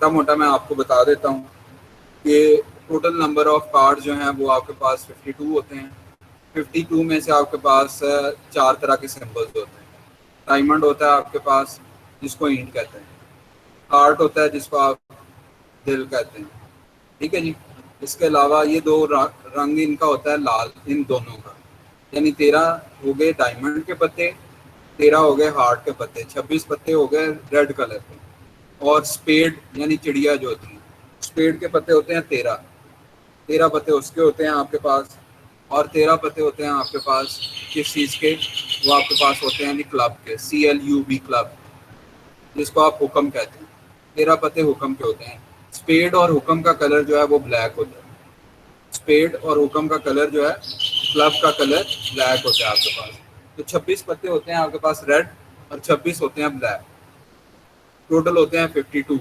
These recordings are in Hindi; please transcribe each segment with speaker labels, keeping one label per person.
Speaker 1: छोटा मोटा मैं आपको बता देता हूँ कि टोटल नंबर ऑफ कार्ड जो हैं वो आपके पास 52 होते हैं। 52 में से आपके पास 4 तरह के सिंबल्स होते हैं। डायमंड होता है आपके पास, जिसको ईंट कहते हैं। हार्ट होता है, जिसको आप दिल कहते हैं। ठीक है जी। इसके अलावा ये दो रंग इनका होता है लाल, इन दोनों का। यानी 13 हो गए डायमंड के पत्ते, 13 हो गए हार्ट के पत्ते, 26 पत्ते हो गए रेड कलर के। और स्पेड यानी चिड़िया जो होती है, स्पेड के पत्ते होते हैं 13। 13 पत्ते उसके होते हैं आपके पास, और 13 पत्ते होते हैं आपके पास किस चीज़ के, वो आपके पास होते हैं क्लब के, CLUB क्लब, जिसको आप हुक्म कहते हैं। 13 पत्ते हुक्म के होते हैं। स्पेड और हुक्म का कलर जो है वो ब्लैक होता है। स्पेड और हुक्म का कलर जो है, क्लब का कलर ब्लैक होता है आपके पास। तो 26 पत्ते होते हैं आपके पास रेड, और 26 होते हैं ब्लैक। टोटल होते हैं 52।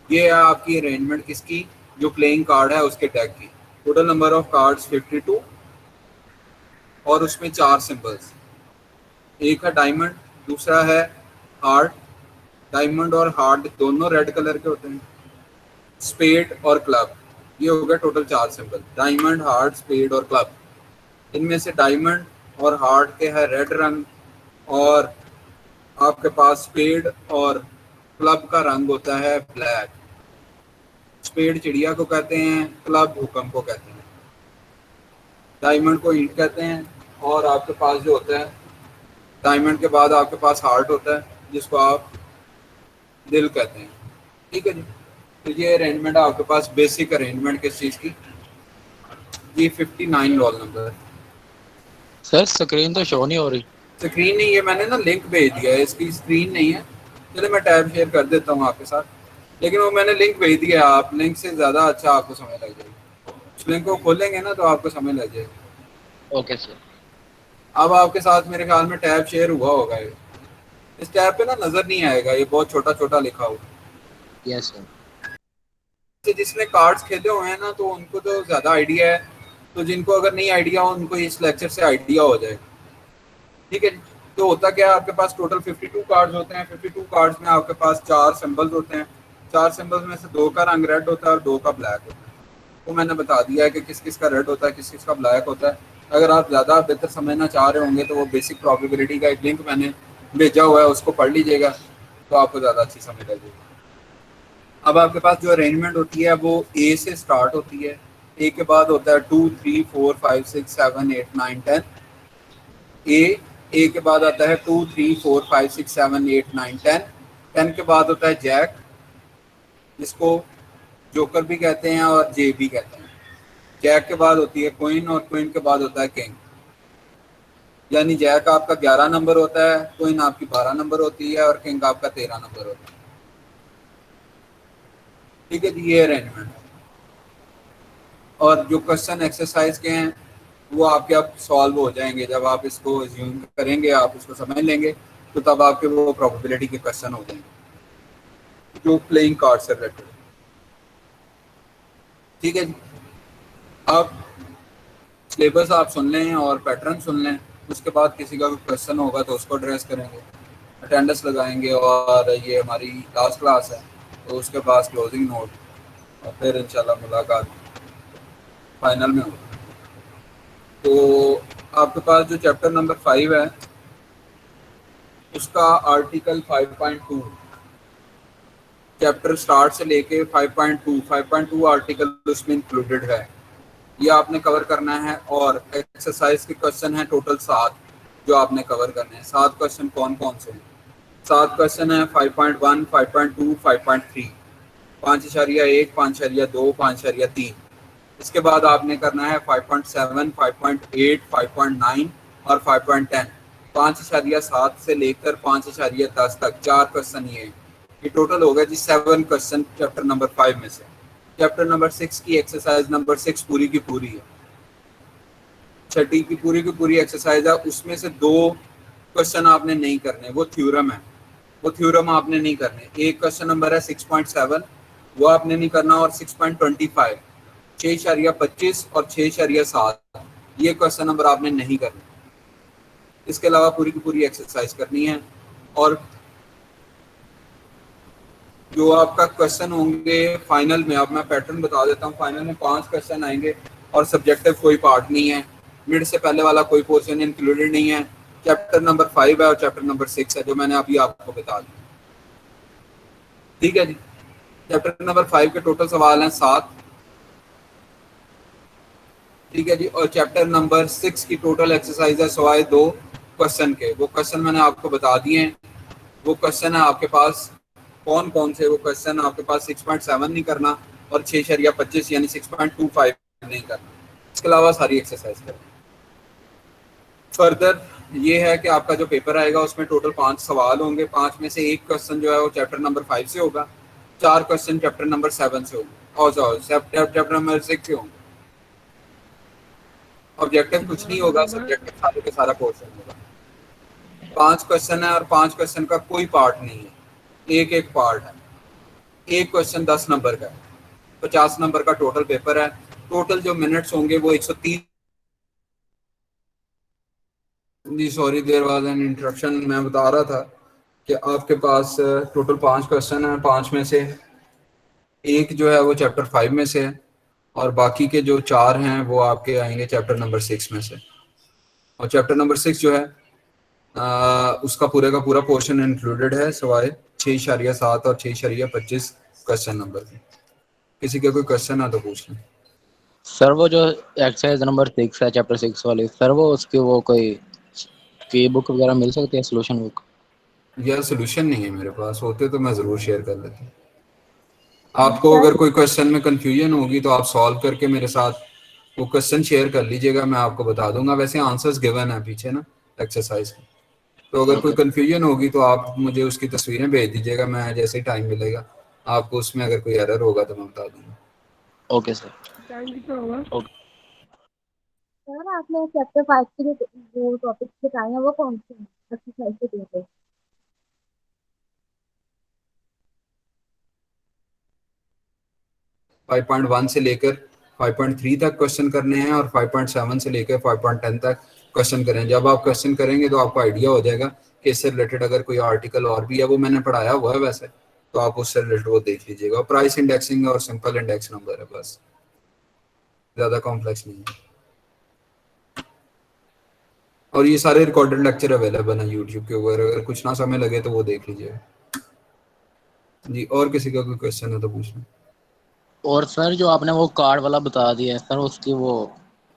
Speaker 1: ये है आपकी अरेंजमेंट किसकी, जो प्लेइंग कार्ड है उसके डेक की। टोटल नंबर ऑफ कार्ड्स 52, और उसमें 4 सिंबल्स। एक है डायमंड, दूसरा है हार्ट। डायमंड और हार्ट दोनों रेड कलर के होते हैं। स्पेड और क्लब, ये हो गया total 4 symbol. Diamond, heart, spade और क्लब। इनमें से डायमंड और हार्ट के है रेड रंग, और आपके पास स्पेड और क्लब का रंग होता है ब्लैक। स्पेड चिड़िया को कहते हैं, क्लब हुक्म को कहते हैं, डायमंड को ईंट कहते हैं, और आपके पास जो होता है डायमंड के बाद आपके पास हार्ट होता है, जिसको आप दिल कहते हैं। ठीक है जी। तो ये अरेंजमेंट है आपके पास, बेसिक अरेंजमेंट किस चीज़ की जी। 59 रोल नंबर।
Speaker 2: सर स्क्रीन तो शो नहीं हो रही।
Speaker 1: स्क्रीन नहीं है, मैंने ना लिंक भेज दिया है, इसकी स्क्रीन नहीं है। चलिए मैं टैब शेयर कर देता हूँ आपके साथ, लेकिन वो मैंने लिंक भेज दिया है। आप लिंक से ज़्यादा अच्छा आपको समझ लग जाएगी। उस लिंक को खोलेंगे ना तो आपको समझ लग जाएगी।
Speaker 2: Okay sir.
Speaker 1: अब आपके साथ मेरे ख्याल में टैब शेयर हुआ होगा ये। इस टैब पे ना नज़र नहीं आएगा, ये बहुत छोटा छोटा लिखा हुआ।
Speaker 2: Yes sir.
Speaker 1: जिसने कार्ड्स खेले हुए हैं ना, तो उनको तो ज़्यादा आइडिया है। तो जिनको अगर नहीं आइडिया हो, उनको इस लेक्चर से आइडिया हो जाएगा। ठीक है। तो होता क्या है, आपके पास टोटल 52 कार्ड्स होते हैं। 52 कार्ड्स में आपके पास 4 सिंबल्स होते हैं। 4 सिंबल्स में से 2 का रंग रेड होता है और 2 का ब्लैक होता है। तो मैंने बता दिया है कि किस किस का रेड होता है, किस किस का ब्लैक होता है। अगर आप ज़्यादा बेहतर समझना चाह रहे होंगे तो वो बेसिक प्रोबेबिलिटी का एक लिंक मैंने भेजा हुआ है, उसको पढ़ लीजिएगा, तो आपको ज़्यादा अच्छी समझ आ जाएगी। अब आपके पास जो अरेंजमेंट होती है वो ए से स्टार्ट होती है। ए के बाद होता है 2 3 4 5 6 7 8 9 10। ए के बाद आता है 2 3 4 5 6 7 8 9 10। 10 के बाद होता है जैक, जिसको जोकर भी कहते हैं और जे भी कहते हैं। जैक के बाद होती है क्वीन, और क्वीन के बाद होता है किंग। यानी जैक आपका 11 नंबर होता है, क्वीन आपकी 12 नंबर होती है, और किंग आपका 13 नंबर होता है। ठीक है जी, ये अरेंजमेंट है। और जो क्वेश्चन एक्सरसाइज के हैं वो आपके अब सॉल्व हो जाएंगे जब आप इसको ज्यूम करेंगे, आप इसको समझ लेंगे, तो तब आपके वो प्रोबेबिलिटी के क्वेश्चन हो जाएंगे जो प्लेइंग कार्ड से रिलेटेड। ठीक है जी। अब सिलेबस आप सुन लें और पैटर्न सुन लें, उसके बाद किसी का कोई क्वेश्चन होगा तो उसको एड्रेस करेंगे, अटेंडेंस लगाएंगे, और ये हमारी लास्ट क्लास है तो उसके बाद क्लोजिंग नोट, और फिर इंशाल्लाह मुलाकात फाइनल में होगी। तो आपके पास जो चैप्टर नंबर 5 है उसका आर्टिकल 5.2 चैप्टर स्टार्ट से लेके 5.2 आर्टिकल उसमें इंक्लूडेड है। ये आपने कवर करना है, और एक्सरसाइज के क्वेश्चन हैं टोटल 7 जो आपने कवर करने हैं। 7 क्वेश्चन कौन कौन से हैं? 7 क्वेश्चन है 5.1 5.2 5.3, 5.1 5.2 5.3। इसके बाद आपने करना है 5.7 5.8 5.9 और 5.10। 5.7 से लेकर 5.10 तक 4 क्वेश्चन ये टोटल हो गया जी 7 क्वेश्चन चैप्टर नंबर 5 में से। चैप्टर नंबर 6 की एक्सरसाइज नंबर 6 पूरी की पूरी है। छठी की पूरी एक्सरसाइज है, उसमें से 2 क्वेश्चन आपने नहीं करने, वो थ्योरम है, वो थ्योरम आपने नहीं करने। एक क्वेश्चन नंबर है 6.7, वो आपने नहीं करना, और 6.25 6.25 और 6.7 ये क्वेश्चन नंबर आपने नहीं करना। इसके अलावा पूरी की पूरी एक्सरसाइज करनी है। और जो आपका क्वेश्चन होंगे फाइनल में, अब मैं पैटर्न बता देता हूँ। फाइनल में 5 क्वेश्चन आएंगे और सब्जेक्टिव कोई पार्ट नहीं है। मिड से पहले वाला कोई पोर्शन इंक्लूडेड नहीं है। चैप्टर नंबर 5 है और चैप्टर नंबर 6 है, जो मैंने अभी आपको बता दिया। ठीक है जी। चैप्टर नंबर 5 के टोटल सवाल हैं 7। ठीक है जी। और चैप्टर नंबर 6 की टोटल एक्सरसाइज है सवाए 2 क्वेश्चन के। वो क्वेश्चन मैंने आपको बता दिए हैं। वो क्वेश्चन है आपके पास कौन कौन से। वो क्वेश्चन आपके पास 6.7 नहीं करना और 6.25 यानी 6.25 नहीं करना। इसके अलावा सारी एक्सरसाइज करना। फर्दर ये है कि आपका जो पेपर आएगा उसमें टोटल 5 सवाल होंगे। 5 में से एक क्वेश्चन जो है वो चैप्टर नंबर 5 से होगा, 4 क्वेश्चन चैप्टर नंबर 7 से होंगे और चैप्टर नंबर 6 से होंगे। ऑब्जेक्टिव कुछ नहीं होगा, सब्जेक्टिव सारे के सारा पोर्शन होगा। 5 क्वेश्चन है और 5 क्वेश्चन का कोई पार्ट नहीं है, एक एक पार्ट है। एक क्वेश्चन 10 नंबर का है, 50 नंबर का टोटल पेपर है। टोटल जो मिनट्स होंगे वो 130। जी sorry, there was an interruption. मैं बता रहा था कि आपके पास टोटल 5 क्वेश्चन है। 5 में से एक जो है वो चैप्टर 5 में से है और बाकी के जो 4 हैं वो आपके आएंगे चैप्टर नंबर 6 में से। और चैप्टर नंबर 6 जो है उसका पूरे का पूरा पोर्शन इंक्लूडेड है सवाए 6.7 और 6.25 क्वेश्चन नंबर के। किसी का कोई क्वेश्चन है तो पूछ लें।
Speaker 2: सर वो जो एक्सरसाइज नंबर 6 है, चैप्टर 6 वाली, सर वो उसकी वो कोई की बुक वगैरह मिल सकती है, सोल्यूशन बुक?
Speaker 1: यार सोल्यूशन नहीं है मेरे पास, होते तो मैं ज़रूर शेयर कर लेता। आपको
Speaker 3: सर
Speaker 1: अगर कोई क्वेश्चन में कंफ्यूजन होगी तो आप सॉल्व करके मेरे साथ वो क्वेश्चन शेयर कर लीजिएगा, मैं आपको बता दूंगा। वैसे आंसर्स गिवन है पीछे ना एक्सरसाइज के। तो अगर कोई
Speaker 2: ओके
Speaker 1: कंफ्यूजन होगी तो आप मुझे उसकी तस्वीरें भेज दीजिएगा, मैं जैसे ही टाइम मिलेगा आपको उसमें अगर कोई एरर होगा तो मैं बता दूंगा।
Speaker 2: Okay sir.
Speaker 3: टाइम कितना होगा?
Speaker 2: ओके
Speaker 3: सर आपने चैप्टर 5 के जो टॉपिक्स बताए हैं वो कौन से हैं एक्सरसाइज के तौर पे?
Speaker 1: 5.1 से लेकर 5.3 तक क्वेश्चन करने हैं और 5.7 से लेकर 5.10 तक क्वेश्चन करें। जब आप क्वेश्चन करेंगे तो आपको आइडिया हो जाएगा कि इससे रिलेटेड अगर कोई आर्टिकल और भी है, वो मैंने पढ़ाया हुआ है वैसे, तो आप उससे रिलेटेड वो देख लीजिएगा। प्राइस इंडेक्सिंग और सिंपल इंडेक्स नंबर है, बस, ज़्यादा कॉम्प्लेक्स नहीं है। और ये सारे रिकॉर्डेड लेक्चर अवेलेबल हैं यूट्यूब के ऊपर, अगर कुछ ना समय लगे तो वो देख लीजिएगा जी। और किसी का कोई क्वेश्चन है तो पूछ लें।
Speaker 2: और सर जो आपने वो कार्ड वाला बता दिया है सर, उसकी वो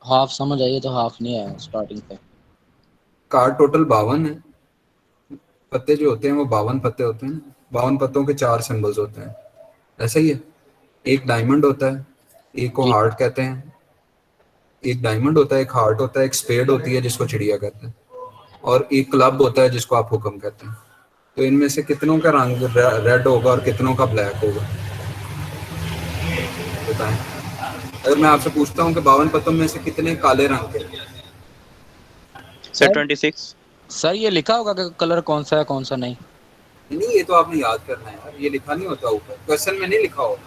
Speaker 2: हाफ समझ आई है तो हाफ नहीं आया स्टार्टिंग पे।
Speaker 1: कार्ड टोटल 52 है। पत्ते जो होते हैं वो 52 पत्ते होते हैं। 52 पत्तों के 4 सिंबल्स होते हैं, ऐसा ही है। एक डायमंड होता है, एक को
Speaker 2: जी
Speaker 1: हार्ट कहते हैं। एक डायमंड होता है, एक हार्ट होता है, एक स्पेड होती है जिसको चिड़िया कहते हैं, और एक क्लब होता है जिसको आप हुक्म कहते हैं। तो इनमें से कितनों का रंग रेड होगा और कितनों का ब्लैक होगा, बताएं। अगर मैं आपसे पूछता हूँ कि 52 पत्तों में से कितने काले रंग के?
Speaker 4: Sir
Speaker 2: sir
Speaker 4: 26।
Speaker 2: सर ये लिखा होगा कि कलर कौन सा है कौन सा नहीं?
Speaker 1: नहीं, ये तो आपने याद करना है यार, ये लिखा नहीं होता ऊपर, क्वेश्चन में नहीं लिखा होगा।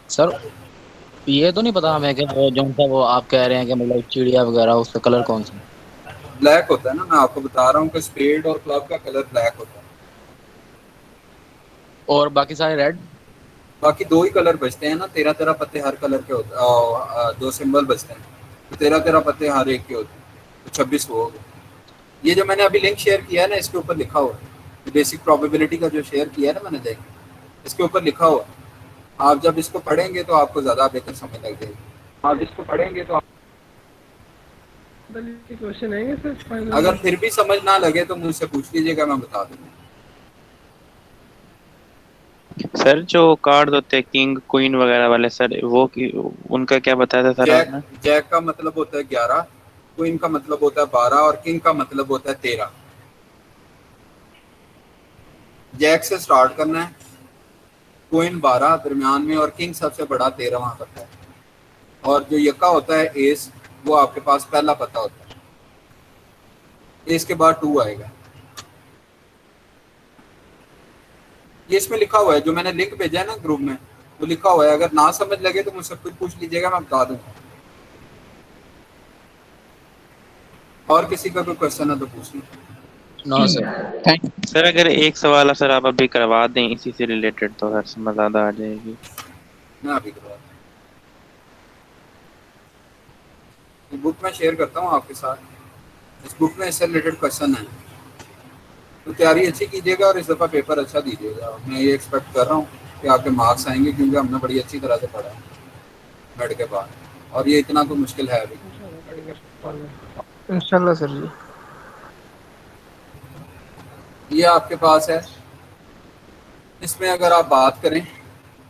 Speaker 2: सर ये तो नहीं पता हमें कि वो जो सा वो आप कह रहे हैं कि मतलब चिड़िया वगैरह, उसका कलर कौन सा है?
Speaker 1: ब्लैक होता है ना, मैं आपको बता रहा हूँ कि स्पेड और क्लब का कलर ब्लैक होता है।
Speaker 2: और बाकी सारे रेड?
Speaker 1: बाकी 2 ही कलर बचते हैं ना, 13 पत्ते हर कलर के होते हैं और 2 सिंबल बचते हैं, तो 13 पत्ते हर एक के होते हैं, तो 26 वो हो गए। ये जो मैंने अभी लिंक शेयर किया है ना, इसके ऊपर लिखा हुआ है बेसिक प्रोबेबिलिटी का जो शेयर किया है ना मैंने, देखा इसके ऊपर लिखा हुआ है। आप जब इसको पढ़ेंगे तो आपको ज़्यादा बेहतर समझ लग जाएगी। आप इसको पढ़ेंगे तो
Speaker 3: क्वेश्चन आएंगे सर फाइनल
Speaker 1: अगर
Speaker 3: में?
Speaker 1: फिर भी समझ ना लगे तो मुझसे पूछ लीजिएगा, मैं बता दूंगा।
Speaker 4: सर जो कार्ड होते हैं किंग क्वीन वगैरह वाले सर, वो की उनका क्या बताया था सर
Speaker 1: जैक,
Speaker 4: आपने?
Speaker 1: जैक का मतलब होता है 11, क्वीन का मतलब होता है 12 और किंग का मतलब होता है 13। जैक से स्टार्ट करना है, क्वीन 12 दरमियान में और किंग सबसे बड़ा 13वां पत्ता है। और जो यक्का होता है एस, वो आपके पास पहला पत्ता होता है। एस के बाद 2 आएगा। ये इसमें लिखा हुआ है, जो मैंने लिंक भेजा है ना ग्रुप में, वो लिखा हुआ है। अगर ना समझ लगे तो मुझसे कुछ पूछ लीजिएगा, मैं बता दूंगा। और किसी का कोई क्वेश्चन है तो पूछ लीजिए।
Speaker 2: No sir.
Speaker 4: सर अगर एक सवाल सर आप अभी करवा दें इसी से रिलेटेड तो सर समझ ज़्यादा आ जाएगी।
Speaker 1: मैं अभी करवा बुक में शेयर करता हूँ आपके साथ। इस बुक में इससे रिलेटेड क्वेश्चन है, तो तैयारी अच्छी कीजिएगा और इस दफ़ा पेपर अच्छा दीजिएगा। मैं ये एक्सपेक्ट कर रहा हूँ कि आपके मार्क्स आएंगे, क्योंकि हमने बड़ी अच्छी तरह से पढ़ा है मेड के बाद, और ये इतना तो मुश्किल है अभी
Speaker 5: इंशाल्लाह सर जी।
Speaker 1: ये आपके पास है। इसमें अगर आप बात करें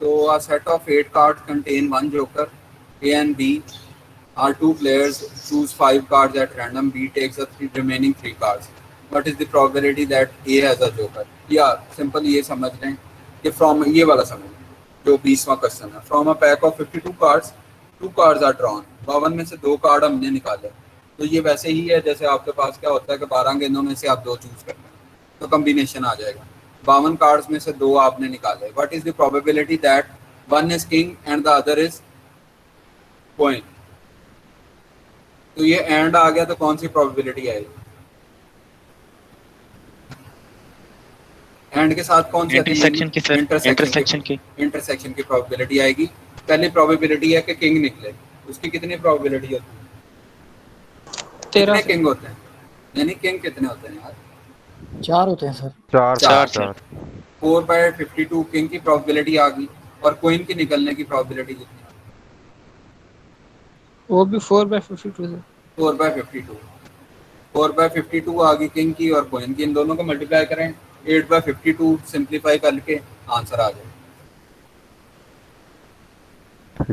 Speaker 1: तो a set of 8 cards contain one joker. A and B are two players. Choose 5 cards at random. B takes the remaining 3 cards. What is the probability that A has a joker? या सिंपल ये समझ लें कि फ्रॉम ये वाला समझ लें जो 20वां क्वेश्चन है। From a pack of 52 cards 2 cards are drawn. 52 में से 2 कार्ड हमने निकाले। तो ये वैसे ही है जैसे आपके पास क्या होता है कि 12 गेंदों में से आप 2 चूज करते हैं, तो कम्बिनेशन आ जाएगा। 52 कार्ड्स में से 2 आपने निकाले। What is the probability that one is king and the other is queen? तो ये एंड आ गया तो कौन सी प्रोबेबिलिटी आएगी? एंड के साथ कौन सी
Speaker 4: इंटरसेक्शन की सर,
Speaker 1: इंटरसेक्शन की प्रोबेबिलिटी आएगी। पहली प्रोबेबिलिटी है कि किंग निकले, उसकी कितनी प्रोबेबिलिटी होती है?
Speaker 5: 13
Speaker 1: कितने किंग होते हैं? यानी किंग कितने होते हैं यार?
Speaker 5: 4 होते हैं सर।
Speaker 4: 4
Speaker 1: 4/52 किंग की प्रोबेबिलिटी आ गई, और क्वीन की निकलने की प्रोबेबिलिटी कितनी?
Speaker 5: वो भी 4/52 सर।
Speaker 1: 4/52 4/52 आ गई किंग की और क्वीन की। इन दोनों को मल्टीप्लाई करें 8/52 सिंप्लीफाई करके आंसर आ जाए।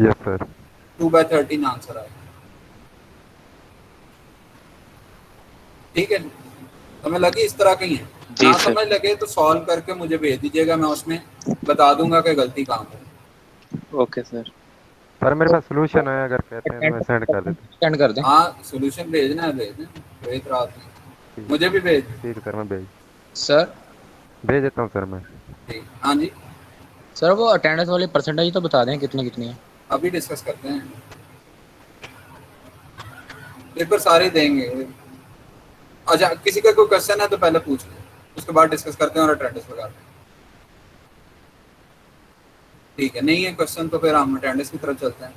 Speaker 6: Yes sir.
Speaker 1: 2/13 आंसर आएगा। ठीक है, हमें लगी इस तरह की है। ना समझ लगे तो सॉल्व करके मुझे भेज दीजिएगा, मैं उसमें बता दूंगा कि गलती कहाँ पर।
Speaker 4: Okay sir.
Speaker 6: सर मेरे पास सॉल्यूशन है, अगर कहते हैं तो मैं सेंड कर देता
Speaker 2: सेंड कर दें।
Speaker 1: हाँ सॉल्यूशन भेजना है, भेज रात में मुझे भी भेज।
Speaker 6: ठीक सर, मैं
Speaker 2: सर
Speaker 6: भेज देता हूँ सर मैं।
Speaker 1: ठीक, हाँ जी
Speaker 2: सर वो अटेंडेंस वाली परसेंटेज तो बता दें कितनी कितनी है।
Speaker 1: अभी डिस्कस करते हैं, पेपर सारे देंगे। अच्छा किसी का कोई क्वेश्चन है तो पहले पूछ लें, उसके बाद डिस्कस करते हैं और अटेंडेंस लगाते हैं। ठीक है, नहीं है क्वेश्चन तो फिर हम अटेंडेंस की तरफ चलते हैं।